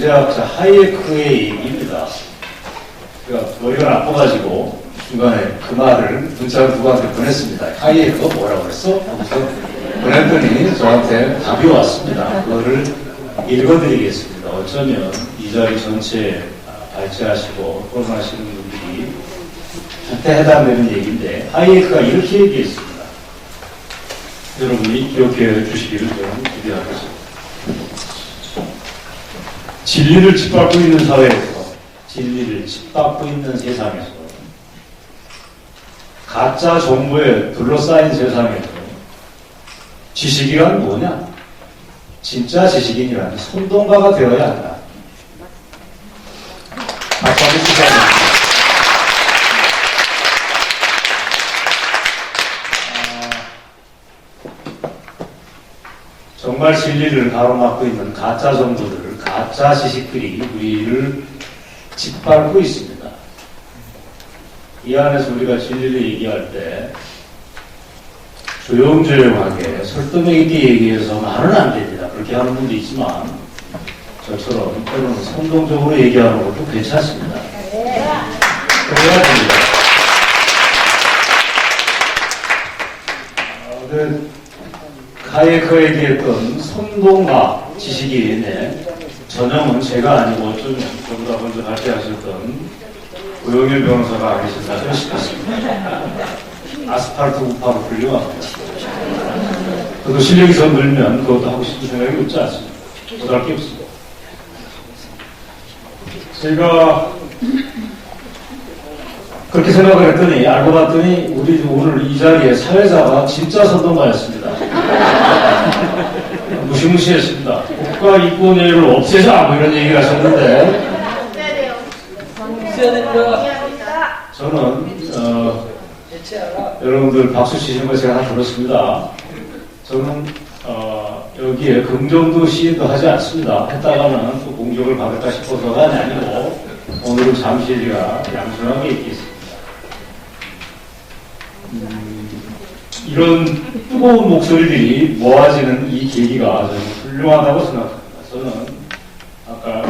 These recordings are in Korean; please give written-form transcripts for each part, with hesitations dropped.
경제학자 하이에크의 얘기입니다. 그러니까 머리가 나빠가지고 중간에 그 말을 문자로 누구한테 보냈습니다. 하이에크가 뭐라고 그랬어? 하면서 보냈더니 저한테 답이 왔습니다. 그거를 읽어드리겠습니다. 어쩌면 이 자리 전체에 발제하시고 토론하시는 분들이 한테 해당되는 얘기인데, 하이에크가 이렇게 얘기했습니다. 여러분이 기억해 주시기를 저는 기대하겠습니다. 진리를 짓밟고 있는 사회에서, 진리를 짓밟고 있는 세상에서, 가짜 정보에 둘러싸인 세상에서 지식이란 뭐냐? 진짜 지식인이란 선동가가 되어야 한다. 박수 한번 주셔야 됩니다. 정말 진리를 가로막고 있는 가짜 정보들, 가짜 지식들이 우리를 짓밟고 있습니다. 이 안에서 우리가 진리를 얘기할 때 조용조용하게 설득력 있게 얘기해서 말은 안 됩니다. 그렇게 하는 분도 있지만 저처럼 때로는 선동적으로 얘기하는 것도 괜찮습니다. 그래야 됩니다. 하이에크가 얘기했던 선동가 지식인의 전형은 제가 아니고 어쩌면 저보다 먼저 발표하셨던 고영일 변호사가 아니신다 싶었습니다. 아스팔트 우파로 훌륭합니다. 저도 실력이 더 늘면 그것도 하고 싶은 생각이 없지 않습니다. 못할 게 없습니다. 제가 그렇게 생각을 했더니 알고 봤더니 우리 오늘 이 자리에 사회자가 진짜 선동가였습니다. 무시무시했습니다. 국가인권위를 없애자 뭐 이런 얘기를 하셨는데 저는 여러분들 박수 치시는 거 제가 다 들었습니다. 저는 여기에 긍정도 시인도 하지 않습니다. 했다가는 또 공격을 받을까 싶어서가 아니고 오늘은 잠시 제가 양순하게 있겠습니다. 이런 뜨거운 목소리들이 모아지는 이 계기가 저는 훌륭하다고 생각합니다. 저는 아까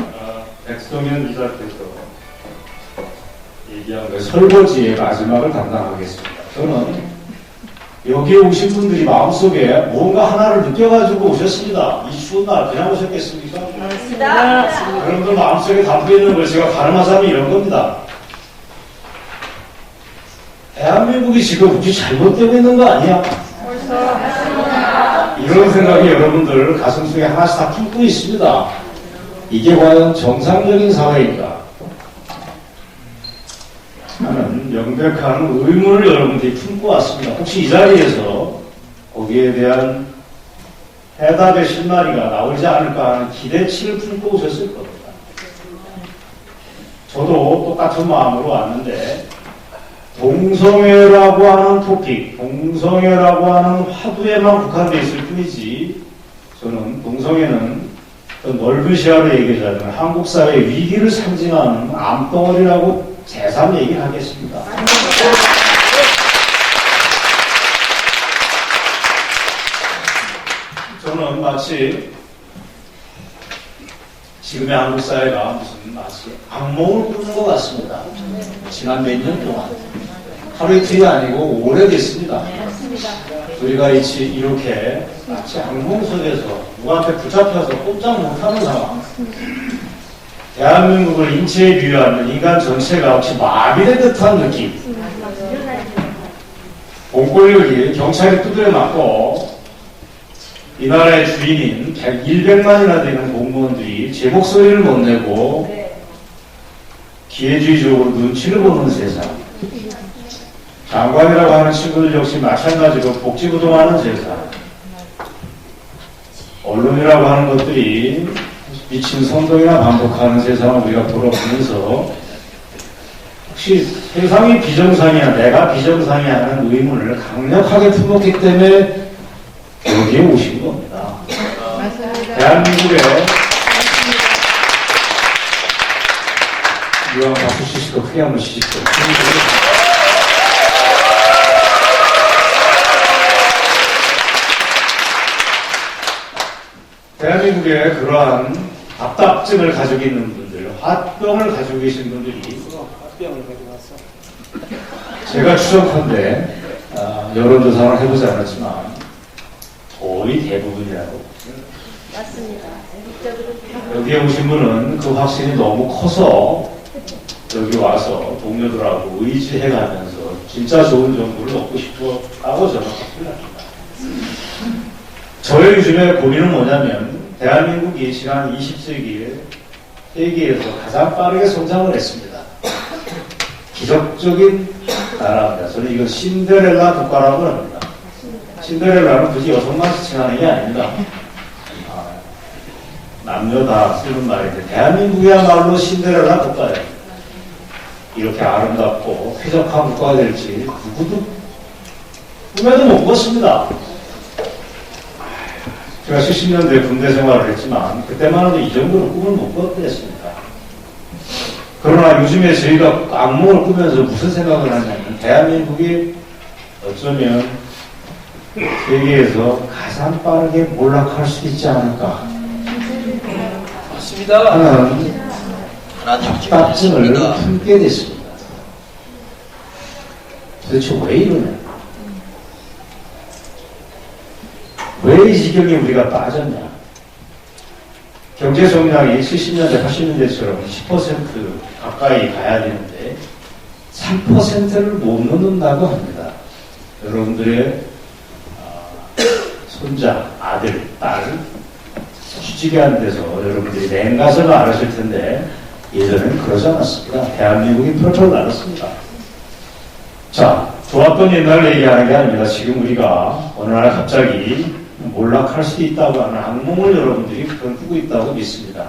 백성현 이사께서 얘기한 그 설거지의 마지막을 담당하겠습니다. 저는 여기에 오신 분들이 마음속에 뭔가 하나를 느껴가지고 오셨습니다. 이 추운 날 그냥 오셨겠습니까? 맞습니다. 여러분들 마음속에 담고 있는 걸 제가 가늠하자면 이런 겁니다. 대한민국이 지금 우리 잘못되고 있는 거 아니야? 이런 생각이 여러분들 가슴속에 하나씩 다 품고 있습니다. 이게 과연 정상적인 사회인가? 하는 명백한 의문을 여러분들이 품고 왔습니다. 혹시 이 자리에서 거기에 대한 해답의 실마리가 나오지 않을까 하는 기대치를 품고 오셨을 겁니다. 저도 똑같은 마음으로 왔는데 동성애라고 하는 토픽, 동성애라고 하는 화두에만 국한되어 있을 뿐이지 저는 동성애는 더 넓은 시야로 얘기하자면 한국 사회의 위기를 상징하는 암덩어리라고 제3 얘기를 하겠습니다. 저는 마치 지금의 한국 사회가 무슨 마치 악몽을 꾸는 것 같습니다. 지난 몇 년 동안 하루 이틀이 아니고 오래됐습니다. 우리가 이렇게 마치 악몽 속에서 누구한테 붙잡혀서 꼼짝 못하는 상황. 대한민국을 인체에 비유하는 인간 전체가 혹시 마비된 듯한 느낌. 공권력이 경찰에 두드려 맞고 이 나라의 주인인 100만이나 되는 공무원들이 제 목소리를 못 내고 기회주의적으로 눈치를 보는 세상. 장관이라고 하는 친구들 역시 마찬가지로 복지부동하는 세상. 언론이라고 하는 것들이 미친 선동이나 반복하는 세상을 우리가 돌아보면서 혹시 세상이 비정상이야, 내가 비정상이야 하는 의문을 강력하게 품었기 때문에 여기에 오신 겁니다. 대한민국에 이왕 박수 치시고 크게 한번 치십시오. 대한민국에 그러한 답답증을 가지고 있는 분들, 화병을 가지고 계신 분들이 화병을 가지고 왔어. 제가 추정컨대 여론조사를 해보지 않았지만 거의 대부분이라고. 맞습니다. 여기에 오신 분은 그 확신이 너무 커서 여기 와서 동료들하고 의지해가면서 진짜 좋은 정보를 얻고 싶어 하고 저는 확신합니다. 저의 요즘에 고민은 뭐냐면 대한민국이 지난 20세기에 세계에서 가장 빠르게 성장을 했습니다. 기적적인 나라입니다. 저는 이걸 신데렐라 국가라고 합니다. 신데렐라는 굳이 여성만 지칭하는 게 아닙니다. 남녀 다 쓰는 말인데 대한민국이야말로 신데렐라 국가예요. 이렇게 아름답고 쾌적한 국가가 될지 누구도 꿈에도 못 꿨습니다. 제가 70년대 군대 생활을 했지만 그때만 해도 이 정도로 꿈을 못 꿨겠습니다. 그러나 요즘에 저희가 악몽을 꾸면서 무슨 생각을 하냐면 대한민국이 어쩌면 세계에서 가장 빠르게 몰락할 수 있지 않을까 맞습니다. 하는 답답증을 품게 됐습니다. 도대체 왜 이러냐? 왜 이 지경에 우리가 빠졌냐? 경제 성장이 70년대, 80년대처럼 10% 가까이 가야 되는데 3%를 못 넘는다고 합니다. 여러분들의 손자, 아들, 딸 취직이 안 돼서 여러분들이 냉가서는 알으실 텐데 예전에는 그러지 않았습니다. 대한민국이 펄펄 날았습니다. 자, 좋았던 옛날을 얘기하는 게 아닙니다. 지금 우리가 어느 날 갑자기 몰락할 수도 있다고 하는 악몽을 여러분들이 꾸고 있다고 믿습니다.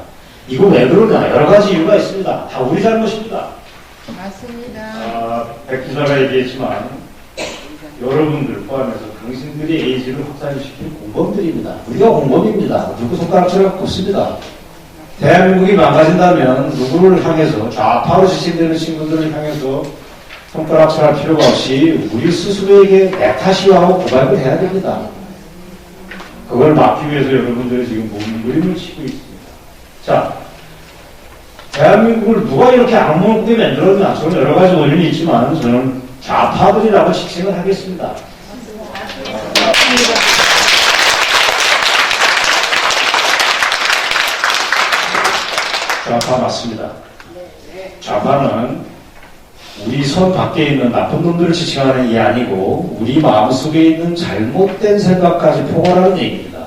이거 왜 그러냐? 여러 가지 이유가 있습니다. 다 우리 잘못입니다. 맞습니다. 백 기자가 얘기했지만 여러분들 포함해서 당신들이 에이즈를 확산시킨 공범들입니다. 우리가 공범입니다. 누구 손가락처럼 없습니다. 대한민국이 망가진다면 누구를 향해서 좌파로 지칭되는 친구들을 향해서 손가락질할 필요가 없이 우리 스스로에게 내 탓이라고 고백을 해야 됩니다. 그걸 막기 위해서 여러분들이 지금 몸부림을 치고 있습니다. 자, 대한민국을 누가 이렇게 악몽을 꾸게 만들었냐? 저는 여러 가지 원인이 있지만 저는 좌파들이라고 지칭을 하겠습니다. 좌파 맞습니다. 좌파는 우리 손 밖에 있는 나쁜 놈들을 지칭하는 게 아니고 우리 마음속에 있는 잘못된 생각까지 포괄하는 얘기입니다.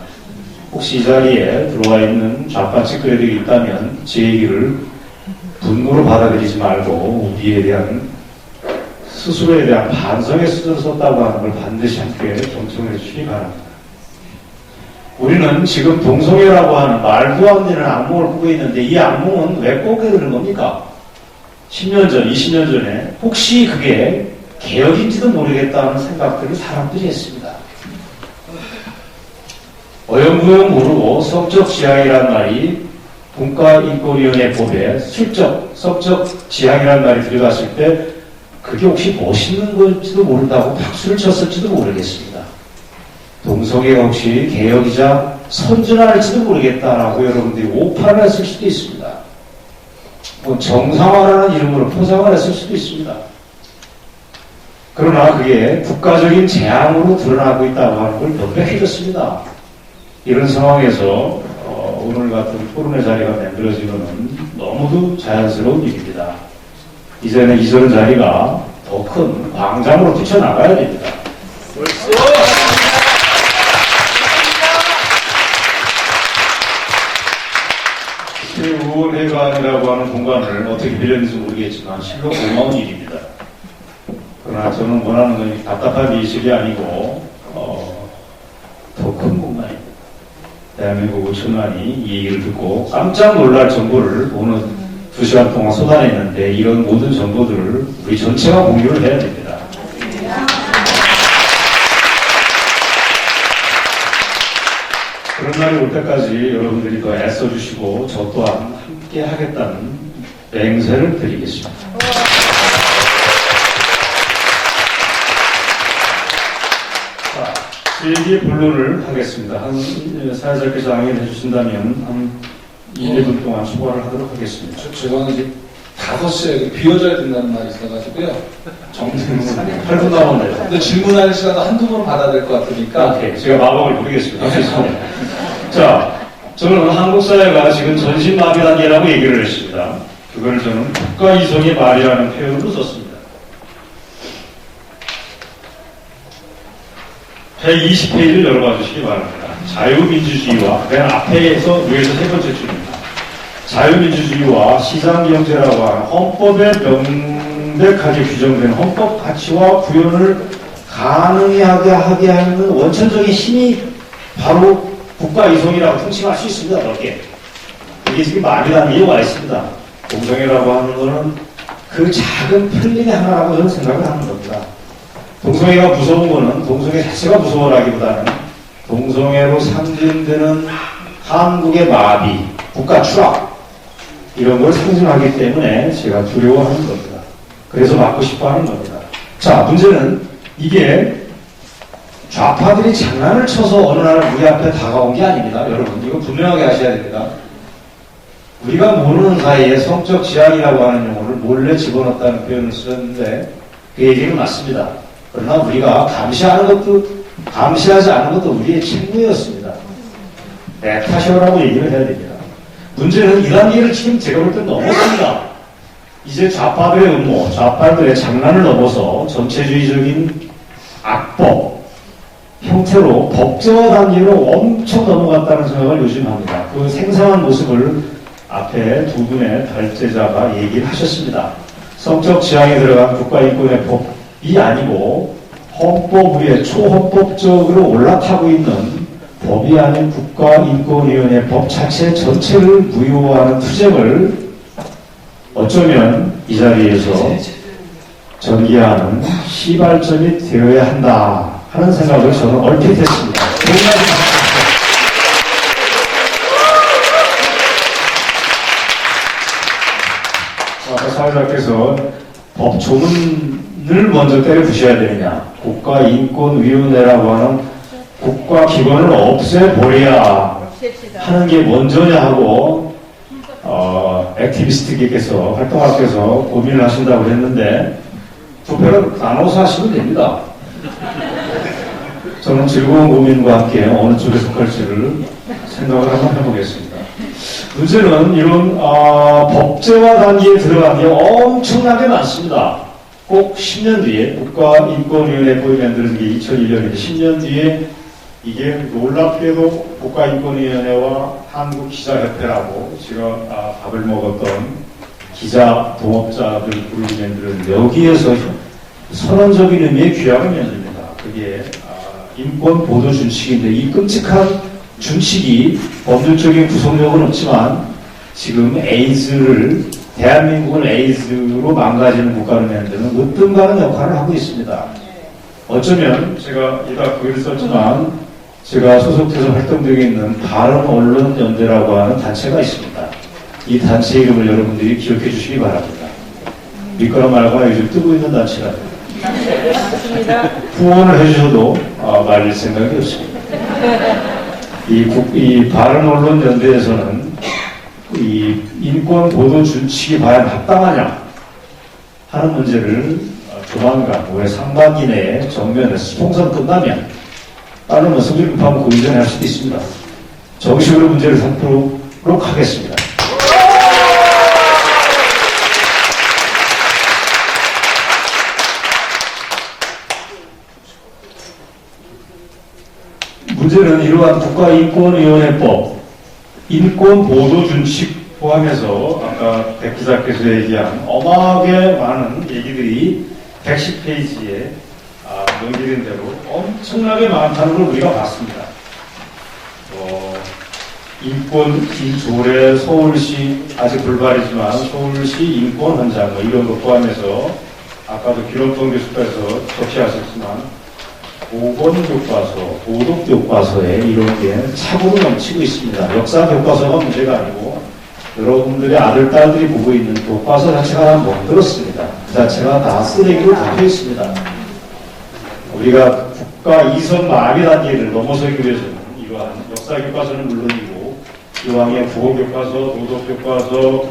혹시 이 자리에 들어와 있는 좌파 찌끄레들이 있다면 제 얘기를 분노로 받아들이지 말고 우리에 대한 스스로에 대한 반성의 수저를 썼다고 하는 걸 반드시 함께 경청해 주시기 바랍니다. 우리는 지금 동성애라고 하는 말도 안 되는 악몽을 꾸고 있는데 이 악몽은 왜 꾸게 되는 겁니까? 10년 전, 20년 전에 혹시 그게 개혁인지도 모르겠다는 생각들을 사람들이 했습니다. 어영부영 모르고 성적 지향이란 말이 국가인권위원회법에 슬쩍 성적 지향이란 말이 들어갔을 때 그게 혹시 멋있는 건지도 모른다고 박수를 쳤을지도 모르겠습니다. 동성애가 혹시 개혁이자 선진화할지도 모르겠다라고 여러분들이 오판을 했을 수도 있습니다. 뭐 정상화라는 이름으로 포장을 했을 수도 있습니다. 그러나 그게 국가적인 재앙으로 드러나고 있다고 하는 걸 명백해졌습니다. 이런 상황에서 오늘 같은 토론의 자리가 만들어지는 건 너무도 자연스러운 일입니다. 이제는 이전 자리가 더 큰 광장으로 뛰쳐나가야 됩니다. 의원회관이라고 하는 공간을 어떻게 빌렸는지 모르겠지만 실로 고마운 일입니다. 그러나 저는 원하는 건 답답한 미실이 아니고 더 큰 공간입니다. 대한민국 5천만이 이 얘기를 듣고 깜짝 놀랄 정보를 오늘 2시간 동안 쏟아냈는데 이런 모든 정보들을 우리 전체가 공유를 해야 됩니다. 그런 날이 올 때까지 여러분들이 더 애써주시고 저 또한 함께 하겠다는 맹세를 드리겠습니다. 자, 일기 본론을 하겠습니다. 사회자께서 항의해 주신다면 한 1, 2분 동안 소화를 하도록 하겠습니다. 죄송한데 이제 5시에 비워져야 된다는 말이 있어가지고요. 정리는 8분 남았네요. 근데 질문할 시간도 한두 번 받아야 될 것 같으니까. 오케이. 제가 마법을 부리겠습니다. 자, 저는 한국 사회가 지금 전신마비 단계라고 얘기를 했습니다. 그걸 저는 국가 이성의 말이라는 표현으로 썼습니다. 120페이지를 열어봐 주시기 바랍니다. 자유민주주의와 맨 앞에서 위에서 세 번째 줄입니다. 자유민주주의와 시장경제라고 하는 헌법에 명백하게 규정된 헌법 가치와 구현을 가능하게 하게 하는 원천적인 힘이 바로 국가 이성이라고 통칭할 수 있습니다. 넓게. 이게 지금 말이라는 이유가 있습니다. 동성애라고 하는 거는 그 작은 편린의 하나라고 저는 생각을 하는 겁니다. 동성애가 무서운 거는 동성애 자체가 무서워라기보다는 동성애로 상징되는 한국의 마비, 국가 추락 이런 걸 상징하기 때문에 제가 두려워하는 겁니다. 그래서 막고 싶어 하는 겁니다. 자, 문제는 이게 좌파들이 장난을 쳐서 어느 날 우리 앞에 다가온 게 아닙니다. 여러분, 이거 분명하게 하셔야 됩니다. 우리가 모르는 사이에 성적 지향이라고 하는 용어를 몰래 집어넣었다는 표현을 쓰는데 그 얘기는 맞습니다. 그러나 우리가 감시하지 않은 것도 우리의 책무였습니다. 내 탓이라고 얘기를 해야 됩니다. 문제는 이 단계를 지금 제가 볼 때 넘었습니다. 이제 좌파들의 음모, 좌파들의 장난을 넘어서 전체주의적인 악법, 형태로 법제화 단계로 엄청 넘어갔다는 생각을 요즘 합니다. 그 생생한 모습을 앞에 두 분의 발제자가 얘기를 하셨습니다. 성적 지향에 들어간 국가인권의 법이 아니고 헌법 위에 초헌법적으로 올라타고 있는 법이 아닌 국가인권위원회 법 자체 전체를 무효화하는 투쟁을 어쩌면 이 자리에서 전개하는 시발점이 되어야 한다 하는 생각을 저는 얼핏 했습니다. 아까 사회자께서 법 조문을 먼저 때려 부셔야 되느냐, 국가인권위원회라고 하는 국가기관을 없애버려야 하는 게 먼저냐 하고 액티비스트께서 활동가께서 고민을 하신다고 했는데 두 배로 나눠서 하시면 됩니다. 저는 즐거운 고민과 함께 어느 쪽에 속할지를 생각을 한번 해보겠습니다. 문제는 이런 법제화 단계에 들어간 게 엄청나게 많습니다. 꼭 10년 뒤에 국가인권위원회 법이 만들어진 게 2001년인데 10년 뒤에 이게 놀랍게도 국가인권위원회와 한국기자협회라고 제가 밥을 먹었던 기자 동업자들 그룹이 만들었는데 여기에서 선언적인 의미의 규약을 만듭니다. 그게 인권 보도 준칙인데 이 끔찍한 준칙이 법률적인 구속력은 없지만 지금 대한민국을 에이즈로 망가지는 국가를 만드는 으뜸가는 역할을 하고 있습니다. 어쩌면 제가 이따 글을 썼지만 제가 소속해서 활동되고 있는 바른언론연대라고 하는 단체가 있습니다. 이 단체 이름을 여러분들이 기억해 주시기 바랍니다. 믿거나 말거나 요즘 뜨고 있는 단체랍니다. 후원을 해주셔도 말릴 생각이 없습니다. 이 바른언론연대에서는 이 인권 보도 준칙이 과연 합당하냐 하는 문제를 조만간 올해 상반기 내에 정면에서 총선 끝나면 다른 성질 급하면 그 이전에 할 수도 있습니다. 정식으로 문제를 삼도록 하겠습니다. 문제는 이러한 국가인권위원회법, 인권보도준칙 포함해서 아까 백 기자께서 얘기한 어마하게 많은 얘기들이 110페이지에 명기된 대로 엄청나게 많다는 걸 우리가 봤습니다. 인권 조례, 서울시 아직 불발이지만 서울시 인권 현장 이런 거 포함해서 아까도 기론동 교수께서 적시하셨지만 보건교과서, 도덕교과서에 이런 게 차고로 넘치고 있습니다. 역사교과서가 문제가 아니고 여러분들의 아들, 딸들이 보고 있는 교과서 자체가 멍들었습니다. 그 자체가 다 쓰레기로 덮여 있습니다. 우리가 국가 이성 마비 단계를 넘어서기 위해서는 이러한 역사교과서는 물론이고 이왕의 국어교과서, 도덕교과서,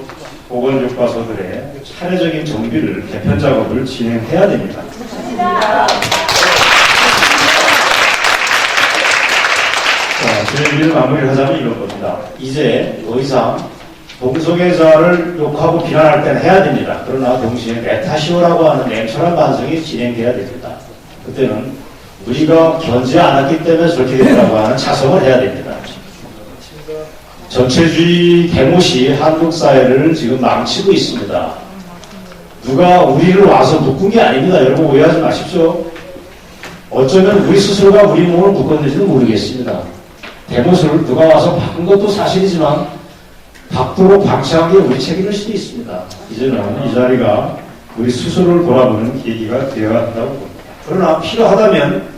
보건교과서들의 차례적인 정비를, 개편 작업을 진행해야 됩니다. 자, 제 얘기를 마무리를 하자면 이런 겁니다. 이제 더 이상 동성애자를 욕하고 비난할 때는 해야 됩니다. 그러나 동시에 메타시오라고 하는 냉철한 반성이 진행돼야 됩니다. 그때는 우리가 견지 않았기 때문에 저렇게 됐다고 하는 자성을 해야 됩니다. 전체주의 대못이 한국 사회를 지금 망치고 있습니다. 누가 우리를 와서 묶은 게 아닙니다. 여러분 오해하지 마십시오. 어쩌면 우리 스스로가 우리 몸을 묶었는지는 모르겠습니다. 대못을 누가 와서 바꾼 것도 사실이지만 바꾸고 방치한 게 우리 책임일 수도 있습니다. 이제는 이 자리가 우리 스스로를 돌아보는 계기가 되어야 한다고 봅니다. 그러나 필요하다면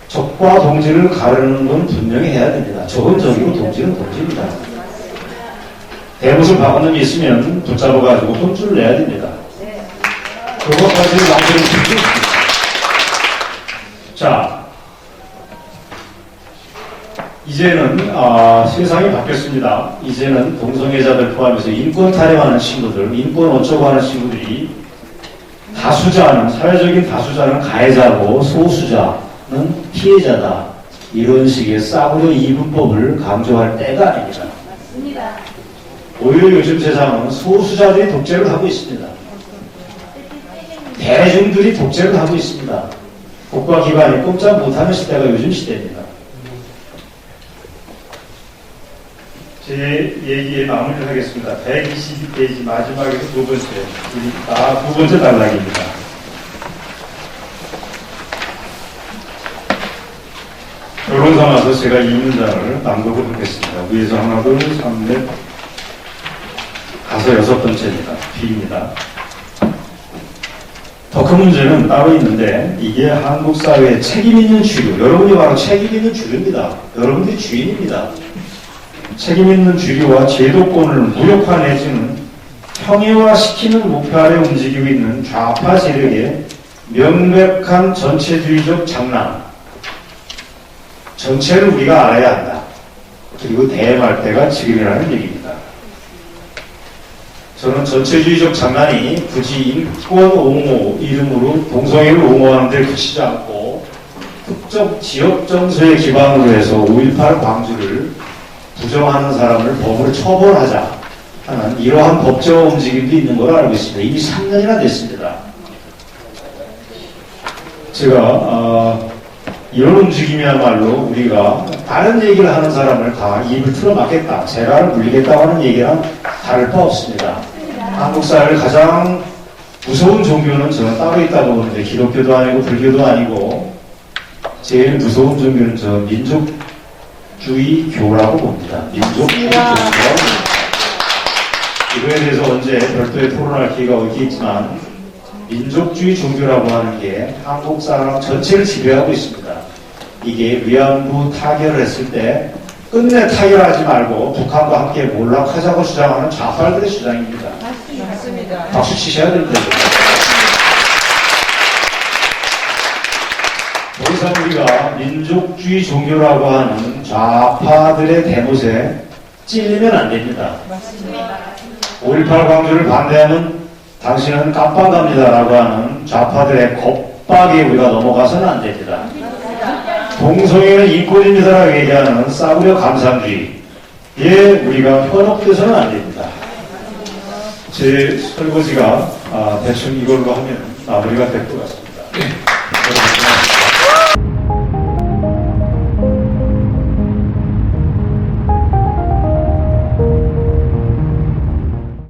적과 동지를 가르는 건 분명히 해야 됩니다. 적은 적이고 동지는 동지입니다. 대못을 바꾼 놈이 있으면 붙잡아가지고 혼쭐을 내야 됩니다. 그것까지 남들은 줄수 있습니다. 자, 이제는 세상이 바뀌었습니다. 이제는 동성애자들 포함해서 인권 타령하는 친구들, 인권 어쩌고 하는 친구들이 다수자는, 사회적인 다수자는 가해자고 소수자는 피해자다. 이런 식의 싸구려 이분법을 강조할 때가 아닙니다. 오히려 요즘 세상은 소수자들이 독재를 하고 있습니다. 대중들이 독재를 하고 있습니다. 국가기관이 꼼짝 못하는 시대가 요즘 시대입니다. 제 얘기에 마무리를 하겠습니다. 122페이지 마지막에서 두 번째 단락입니다. 결론 삼아서 제가 이 문장을 낭독을 하겠습니다. 위에서 하나, 둘, 3, 넷, 다섯, 여섯 번째입니다. B입니다. 더 큰 문제는 따로 있는데 이게 한국 사회의 책임 있는 주류, 여러분이 바로 책임 있는 주류입니다. 여러분들이 주인입니다. 책임 있는 주류와 제도권을 무력화 내지는 평이화시키는 목표 아래 움직이고 있는 좌파 세력의 명백한 전체주의적 장난, 전체를 우리가 알아야 한다. 그리고 대응할 때가 지금이라는 얘기입니다. 저는 전체주의적 장난이 굳이 인권 옹호 이름으로 동성애를 옹호하는 데 그치지 않고 특정 지역 정서에 기반으로 해서 5.18 광주를 부정하는 사람을 법으로 처벌하자 하는 이러한 법적 움직임도 있는 걸로 알고 있습니다. 이미 3년이나 됐습니다. 제가 이런 움직임이야말로 우리가 다른 얘기를 하는 사람을 다 입을 틀어막겠다, 재갈을 물리겠다고 하는 얘기랑 다를 바 없습니다. 한국 사회를 가장 무서운 종교는 저는 따로 있다고 보는데 기독교도 아니고 불교도 아니고 제일 무서운 종교는 저 민족주의 교라고 봅니다. 민족주의 교라고 봅니다. 이거에 대해서 언제 별도의 토론할 기회가 있겠지만 민족주의 종교라고 하는 게 한국 사람 전체를 지배하고 있습니다. 이게 위안부 타결을 했을 때 끝내 타결하지 말고 북한과 함께 몰락하자고 주장하는 좌빨들의 주장입니다. 맞습니다. 박수 치셔야 됩니다. 더 이상 우리가 민족주의 종교라고 하는 좌파들의 대못에 찔리면 안 됩니다. 맞습니다. 5.18 광주를 반대하면 당신은 깜빡합니다라고 하는 좌파들의 겁박에 우리가 넘어가서는 안 됩니다. 동성애는 인권입니다라고 얘기하는 싸구려 감상주의에 우리가 현혹돼서는 안 됩니다. 제 설거지가 대충 이걸로 하면 마무리가 될 것 같습니다.